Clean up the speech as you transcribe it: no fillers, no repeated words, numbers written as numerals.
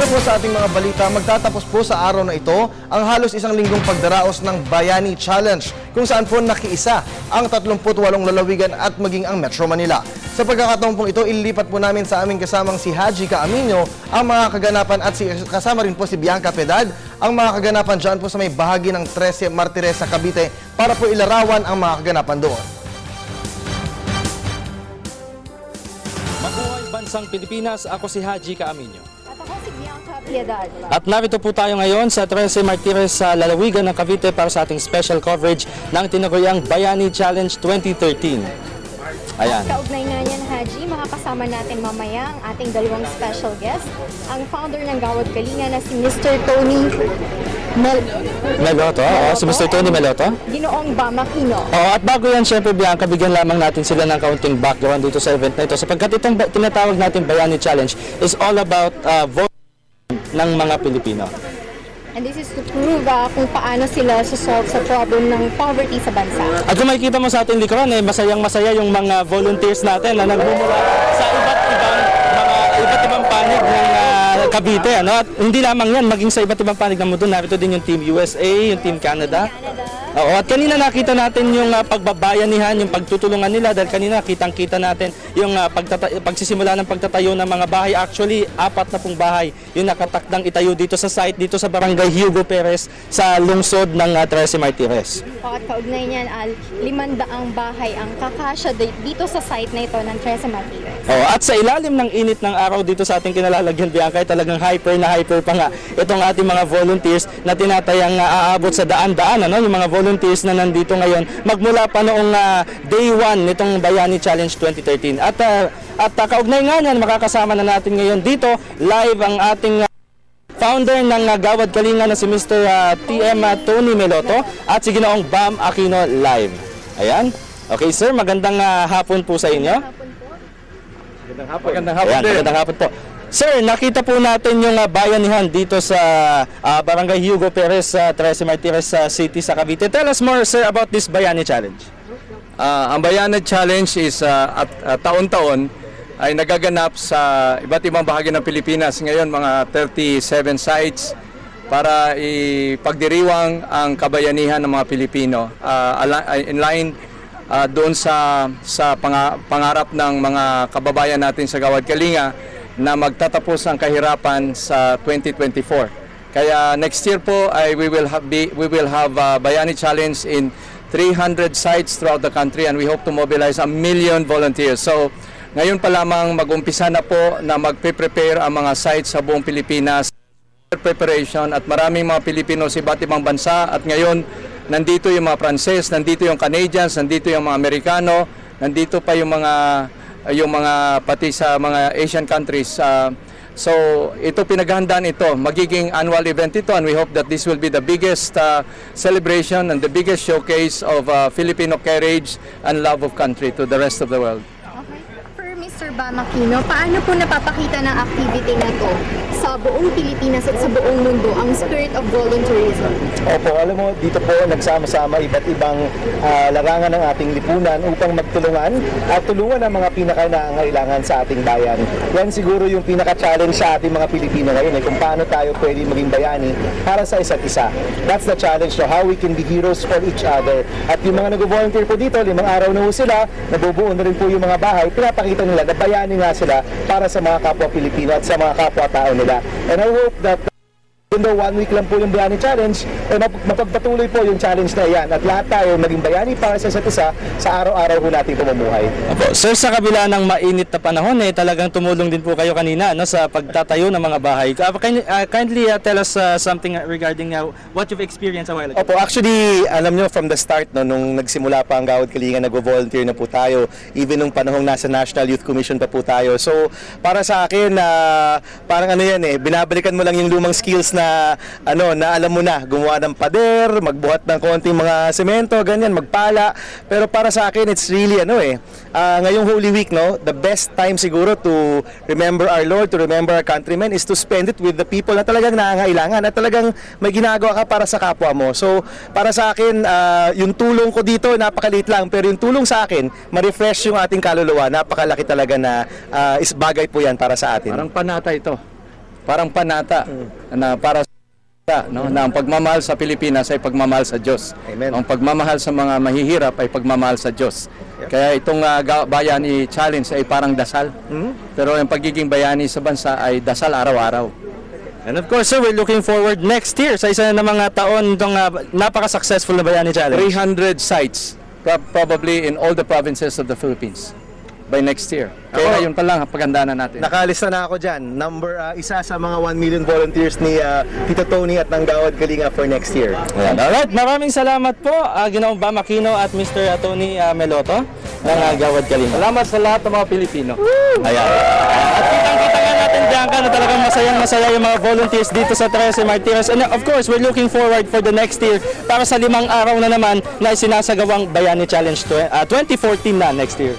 po sa ating mga balita, magtatapos po sa araw na ito ang halos isang linggong pagdaraos ng Bayani Challenge kung saan po nakiisa ang 38 lalawigan at maging ang Metro Manila. Sa pagkakataon pong ito, ililipat po namin sa aming kasamang si Haji Caaminio ang mga kaganapan at kasama rin po si Bianca Piedad ang mga kaganapan dyan po sa may bahagi ng 13 Martires sa Cavite para po ilarawan ang mga kaganapan doon. Mabuhay Bansang Pilipinas, ako si Haji Caaminio. At ako si Bianca Piedad. At narito po tayo ngayon sa 13 Martires sa lalawigan ng Cavite para sa ating special coverage ng tinaguriang Bayani Challenge 2013. Ayan. Kaugnay nga niyan, Haji, makakasama natin mamaya ang ating dalawang special guest, ang founder ng Gawad Kalinga na si Mr. Tony Meloto? Oo, si Mr. Tony Meloto? Ginoong Bam Aquino. Oo, at bago yan, syempre Bianca, bigyan lamang natin sila ng kaunting background dito sa event na ito. Sapagkat itong tinatawag natin Bayani Challenge is all about voting ng mga Pilipino. And this is to prove kung paano sila solve sa problem ng poverty sa bansa. At kung makikita mo sa ating likuran, masayang-masaya yung mga volunteers natin na nagmumula sa iba't ibang panig ng Cavite. Ano? At hindi lamang yan, maging sa iba't ibang panig ng mundo, narito din yung Team USA, yung Team Canada. Oo, at kanina nakita natin yung pagbabayanihan, yung pagtutulungan nila dahil kanina kitang-kita natin yung pagsisimula ng pagtatayo ng mga bahay. Actually, 4 na pong bahay yung nakatakdang itayo dito sa site, dito sa Barangay Hugo Perez sa lungsod ng 13 Martires. At kaugnay niyan, 500 bahay ang kakasya dito sa site na ito ng 13 Martires. Oh, at sa ilalim ng init ng araw dito sa ating kinalalagyan, Bianca, talagang hyper pa nga itong ating mga volunteers na tinatayang aabot sa daan-daan, ano? Yung mga volunteers na nandito ngayon magmula pa noong day 1 nitong Bayani Challenge 2013. At kaugnay nga niyan, makakasama na natin ngayon dito live ang ating founder ng Gawad Kalinga na si Mr. TM Tony Meloto at si Ginoong Bam Aquino live. Ayan. Okay sir, magandang hapon po sa inyo. Magandang hapon. Magandang hapon po. Sir, nakita po natin yung bayanihan dito sa Barangay Hugo Perez sa 13 Martires City sa Cavite. Tell us more, sir, about this Bayani Challenge. Ang Bayani Challenge is taon-taon ay nagaganap sa iba't ibang bahagi ng Pilipinas. Ngayon, mga 37 sites para ipagdiriwang ang kabayanihan ng mga Pilipino. In line doon sa pangarap ng mga kababayan natin sa Gawad Kalinga na magtatapos ang kahirapan sa 2024. Kaya next year po ay we will have Bayani Challenge in 300 sites throughout the country and we hope to mobilize 1 million volunteers. So ngayon pa lamang mag-umpisa na po na magpe-prepare ang mga sites sa buong Pilipinas. Preparation at maraming mga Pilipino sa iba't ibang bansa at ngayon nandito yung mga Pranses, nandito yung Canadians, nandito yung mga Amerikano, nandito pa yung mga pati sa mga Asian countries. So ito pinaghahandaan ito, magiging annual event ito and we hope that this will be the biggest celebration and the biggest showcase of Filipino courage and love of country to the rest of the world. Okay. For Mr. Bam Aquino, paano po napapakita ng activity na to sa buong Pilipinas at sa buong mundo ang spirit of volunteerism? Opo, alam mo, dito po nagsama-sama iba't ibang larangan ng ating lipunan upang magtulungan at tulungan ang mga pinaka-nangangailangan sa ating bayan. Yan siguro yung pinaka-challenge sa ating mga Pilipino ngayon, kung paano tayo pwede maging bayani para sa isa't isa. That's the challenge, so how we can be heroes for each other. At yung mga nag-volunteer po dito, 5 araw na po sila, nabubuo na rin po yung mga bahay, pinapakita nila na bayani nga sila para sa mga kapwa Pilipino at sa mga kapwa-tao nila. And I hope that even though 1 week lang po yung Bayani Challenge, mapagpatuloy po yung challenge na yan at lahat tayo maging bayani para sa isa't isa sa araw-araw po nating pamumuhay. Sir, sa kabila ng mainit na panahon, talagang tumulong din po kayo kanina sa pagtatayo ng mga bahay. Kindly tell us something regarding what you've experienced a while ago. Opo, actually, alam nyo, from the start, nung nagsimula pa ang Gawad Kalinga, nag-volunteer na po tayo, even nung panahong nasa National Youth Commission pa po tayo. So, para sa akin, parang binabalikan mo lang yung lumang skills na alam mo na, gumawa ng pader, magbuhat ng konting mga semento, ganyan, magpala. Pero para sa akin, it's really ngayong Holy Week, the best time siguro to remember our Lord, to remember our countrymen is to spend it with the people na talagang nangangailangan at talagang may ginagawa ka para sa kapwa mo. So, para sa akin, yung tulong ko dito, napakaliit lang, pero yung tulong sa akin, ma-refresh yung ating kaluluwa, napakalaki talaga na isbagay po yan para sa atin. Parang panata ito. parang panata na para no, na ang pagmamahal sa Pilipinas ay pagmamahal sa Diyos. Amen. Ang pagmamahal sa mga mahihirap ay pagmamahal sa Diyos. Kaya itong Bayani Challenge ay parang dasal. Pero ang pagiging bayani sa bansa ay dasal araw-araw. And of course, sir, we're looking forward next year sa isa na mga taon itong napaka-successful na Bayani Challenge. 300 sites, probably in all the provinces of the Philippines by next year. Kaya ngayon pa lang, paghandaan na natin. Nakalista na ako dyan. Isa sa mga 1 million volunteers ni Tito Tony at ng Gawad Kalinga for next year. Alright, maraming salamat po, Ginoong Bam Aquino at Mr. Tony Meloto ng Gawad Kalinga. Salamat sa lahat ng mga Pilipino. Ayan. At kitang-kita nga natin dyan na talagang masayang-masaya yung mga volunteers dito sa 13 Martires. And of course, we're looking forward for the next year para sa 5 araw na naman na isinasagawang Bayani Challenge 2014 na next year.